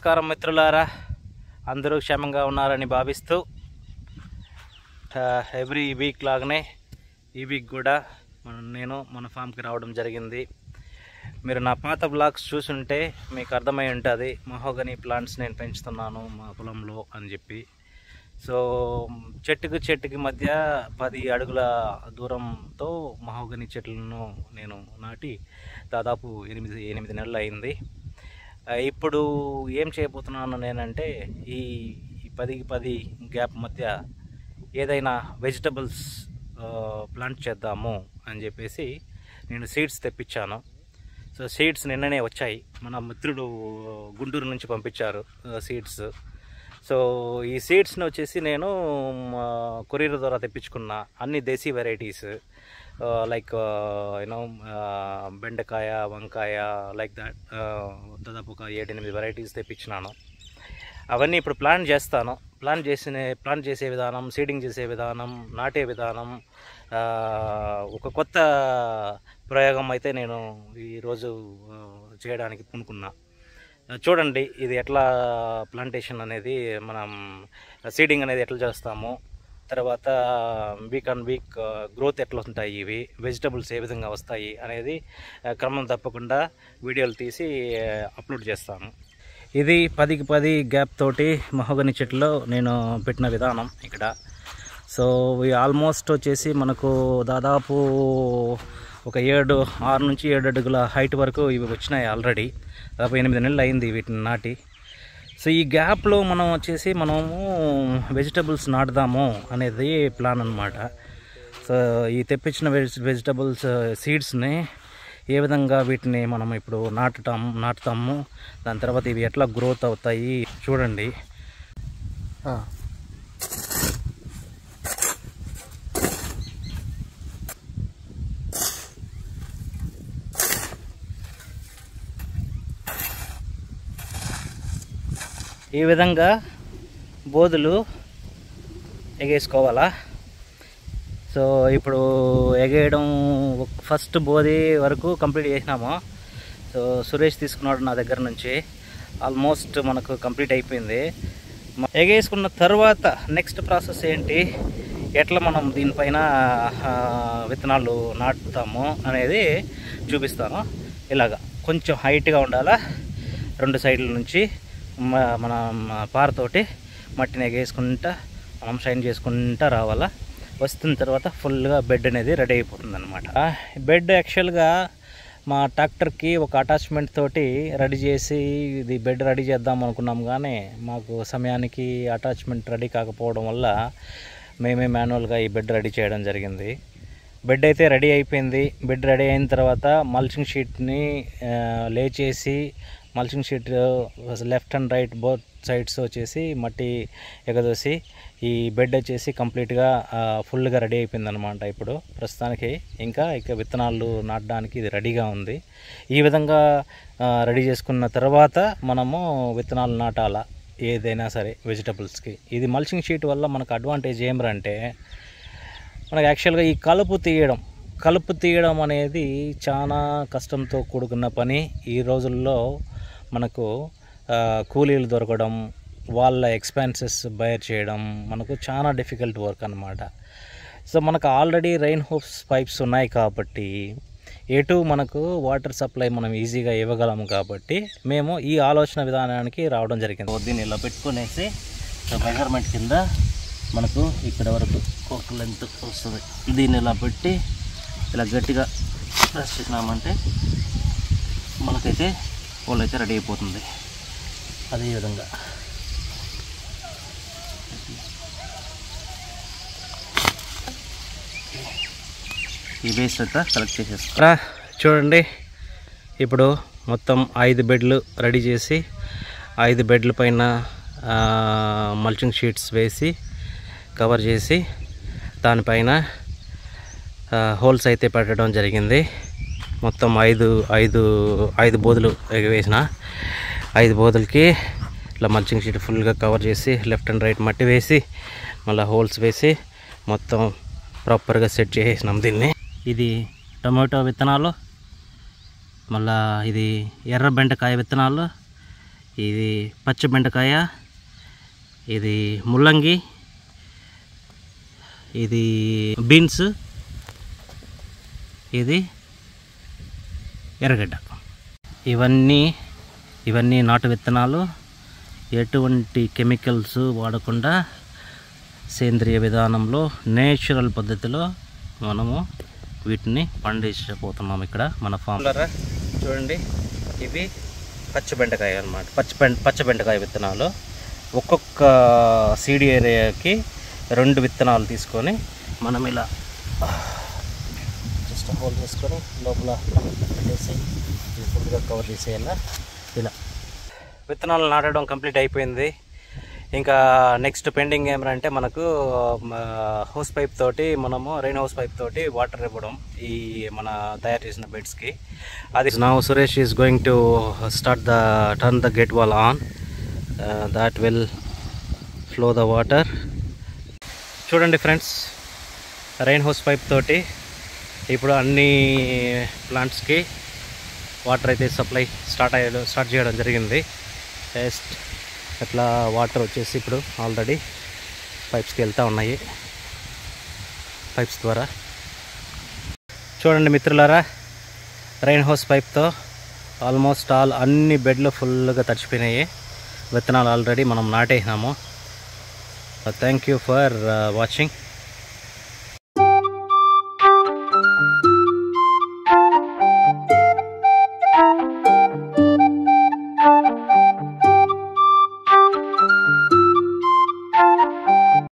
నమస్కారం మిత్రులారా, అందరూ క్షేమంగా ఉన్నారని భావిస్తూ ఎవ్రీ వీక్ లాగానే ఈ వీక్ కూడా నేను మన ఫామ్కి రావడం జరిగింది. మీరు నా పాత బ్లాగ్స్ చూసుంటే మీకు అర్థమై ఉంటుంది మహోగనీ ప్లాంట్స్ నేను పెంచుతున్నాను మా పొలంలో అని చెప్పి. సో చెట్టుకి మధ్య 10 అడుగుల దూరంతో మహోగనీ చెట్లను నేను నాటి దాదాపు 8 నెలలు అయింది. ఇప్పుడు ఏం చేయబోతున్నాను నేనంటే ఈ 10కి 10 గ్యాప్ మధ్య ఏదైనా వెజిటబుల్స్ ప్లాంట్ చేద్దాము అని చెప్పేసి నేను సీడ్స్ తెప్పించాను. సో సీడ్స్ నిన్ననే వచ్చాయి, మన మిత్రుడు గుంటూరు నుంచి పంపించారు సీడ్స్. సో ఈ సీడ్స్ని వచ్చేసి నేను కొరియర్ ద్వారా తెప్పించుకున్న అన్ని దేశీ వెరైటీస్ లైక్ యూనో బెండకాయ, వంకాయ, లైక్ దాట్ దాదాపు ఒక 7-8 వెరైటీస్ తెప్పించినాను. అవన్నీ ఇప్పుడు ప్లాన్ చేస్తాను. ప్లాన్ చేసే విధానం, సీడింగ్ చేసే విధానం, నాటే విధానం, ఒక కొత్త ప్రయోగం అయితే నేను ఈరోజు చేయడానికి పూనుకున్నా. చూడండి ఇది ఎట్లా ప్లాంటేషన్ అనేది, మనం సీడింగ్ అనేది ఎట్లా చేస్తాము, తర్వాత వీక్ ఆన్ వీక్ గ్రోత్ ఎట్లా ఉంటాయి, ఇవి వెజిటబుల్స్ ఏ విధంగా వస్తాయి అనేది క్రమం తప్పకుండా వీడియోలు తీసి అప్లోడ్ చేస్తాను. ఇది 10కి 10 గ్యాప్ తోటి మహోగనీ చెట్లో నేను పెట్టిన విధానం ఇక్కడ. సో ఆల్మోస్ట్ వచ్చేసి మనకు దాదాపు ఒక 6 నుంచి 7 అడుగుల హైట్ వరకు ఇవి వచ్చినాయి ఆల్రెడీ. దాదాపు 8 నెలలు అయింది వీటిని నాటి. సో ఈ గ్యాప్లో మనము వెజిటబుల్స్ నాటుదాము అనేది ప్లాన్ అన్నమాట. సో ఈ తెప్పించిన వెజిటబుల్స్ సీడ్స్ని ఏ విధంగా వీటిని మనం ఇప్పుడు నాటుతాము, దాని తర్వాత ఇవి ఎట్లా గ్రోత్ అవుతాయి చూడండి. ఈ విధంగా బోధులు ఎగేసుకోవాలా. సో ఇప్పుడు ఎగేయడం ఫస్ట్ బోధి వరకు కంప్లీట్ చేసినాము. సో సురేష్ తీసుకున్నాడు నా దగ్గర నుంచి, ఆల్మోస్ట్ మనకు కంప్లీట్ అయిపోయింది. ఎగేసుకున్న తర్వాత నెక్స్ట్ ప్రాసెస్ ఏంటి, ఎట్లా మనం దీనిపైన విత్తనాలు నాటుతాము అనేది చూపిస్తాను. ఇలాగా కొంచెం హైట్గా ఉండాలా, 2 సైడ్ల నుంచి మనం పారతోటి మట్టిని ఎగేసుకుంటా మనం షైన్ చేసుకుంటా రావాలా. వస్తున్న తర్వాత ఫుల్గా బెడ్ అనేది రెడీ అయిపోతుంది అనమాట. బెడ్ యాక్చువల్గా మా ట్రాక్టర్కి ఒక అటాచ్మెంట్ తోటి రెడీ చేసి ఇది బెడ్ రెడీ చేద్దాం అనుకున్నాం, కానీ మాకు సమయానికి అటాచ్మెంట్ రెడీ కాకపోవడం వల్ల మేమే మాన్యువల్గా ఈ బెడ్ రెడీ చేయడం జరిగింది. బెడ్ అయితే రెడీ అయిపోయింది. బెడ్ రెడీ అయిన తర్వాత మల్చింగ్ షీట్ని లే చేసి, mulching sheet left and right both sides వచ్చేసి మట్టి ఎగదోసి ఈ బెడ్ వచ్చేసి కంప్లీట్గా ఫుల్గా రెడీ అయిపోయింది అనమాట. ఇప్పుడు ప్రస్తుతానికి ఇక విత్తనాలు నాటడానికి ఇది రెడీగా ఉంది. ఈ విధంగా రెడీ చేసుకున్న తర్వాత మనము విత్తనాలు నాటాలా ఏదైనా సరే వెజిటబుల్స్కి. ఇది మల్చింగ్ షీట్ వల్ల మనకు అడ్వాంటేజ్ ఏమిరంటే, మనకు యాక్చువల్గా ఈ కలుపు తీయడం అనేది చాలా కష్టంతో కూడుకున్న పని. ఈ రోజుల్లో మనకు కూలీలు దొరకడం, వాళ్ళ ఎక్స్పెన్సెస్ బేర్ చేయడం మనకు చాలా డిఫికల్ట్ వర్క్ అన్నమాట. సో మనకు ఆల్రెడీ రెయిన్ హోస్ పైప్స్ ఉన్నాయి కాబట్టి ఎటు మనకు వాటర్ సప్లై మనం ఈజీగా ఇవ్వగలము కాబట్టి మేము ఈ ఆలోచన విధానానికి రావడం జరిగింది. దీన్ని ఇలా పెట్టుకునేసి మెజర్మెంట్ కింద మనకు ఇక్కడ వరకు ఒక లెంత్ వస్తుంది. దీన్ని ఇలా పెట్టి ఇలా గట్టిగా ప్రెస్ చేసినామంటే మనకైతే హోల్ అయితే రెడీ అయిపోతుంది. అదేవిధంగా ఈ బేస్ అంతా సెలెక్ట్ చేసేస్తా. చూడండి ఇప్పుడు మొత్తం 5 బెడ్లు రెడీ చేసి 5 బెడ్ల పైన మల్చింగ్ షీట్స్ వేసి కవర్ చేసి దానిపైన హోల్స్ అయితే పెట్టడం జరిగింది. మొత్తం 5 బోధులు వేసిన 5 బోధులకి ఇట్లా మల్చింగ్ షీట్ ఫుల్గా కవర్ చేసి లెఫ్ట్ అండ్ రైట్ మట్టి వేసి మళ్ళీ హోల్స్ వేసి మొత్తం ప్రాపర్గా సెట్ చేసేసినాం దీన్ని. ఇది టమాటో విత్తనాలు, మళ్ళీ ఇది ఎర్ర బెండకాయ విత్తనాలు, ఇది పచ్చి బెండకాయ, ఇది ముల్లంగి, ఇది బీన్స్, ఇది ఎర్రగడ్డ. ఇవన్నీ నాటు విత్తనాలు. ఎటువంటి కెమికల్స్ వాడకుండా సేంద్రియ విధానంలో నేచురల్ పద్ధతిలో మనము వీటిని పండించబోతున్నాం ఇక్కడ మన ఫామ్లో. చూడండి, ఇవి పచ్చి బెండకాయ అన్నమాట. పచ్చి బెండకాయ విత్తనాలు. ఒక్కొక్క సీడ్ ఏరియాకి 2 విత్తనాలు తీసుకొని మనం ఇలా జస్ట్ హోల్ చేసుకొని లోపల పెట్టేసి ఫుల్గా కవర్ చేసేయాల. ఇలా విత్తనాలు నాటడం కంప్లీట్ అయిపోయింది. ఇంకా నెక్స్ట్ పెండింగ్ ఏమంటే మనకు హౌస్ పైప్ తోటి మనము రెయిన్ హౌస్ పైప్ తోటి వాటర్ ఇవ్వడం ఈ మన తయారు చేసిన బెడ్స్కి. అది now Suresh is going to turn the gate wall on. That will flow the water. చూడండి ఫ్రెండ్స్, రెయిన్ హౌస్ పైప్ తోటి ఇప్పుడు అన్ని ప్లాంట్స్కి వాటర్ అయితే సప్లై స్టార్ట్ చేయడం జరిగింది. జస్ట్ అట్లా వాటర్ వచ్చేసి ఇప్పుడు ఆల్రెడీ పైప్స్కి వెళ్తూ ఉన్నాయి. పైప్స్ ద్వారా చూడండి మిత్రులారా, రెయిన్ హౌస్ పైప్తో ఆల్మోస్ట్ అన్ని బెడ్లు ఫుల్గా తడిచిపోయినాయి. విత్తనాలు ఆల్రెడీ మనం నాటేసినాము. Thank you for watching.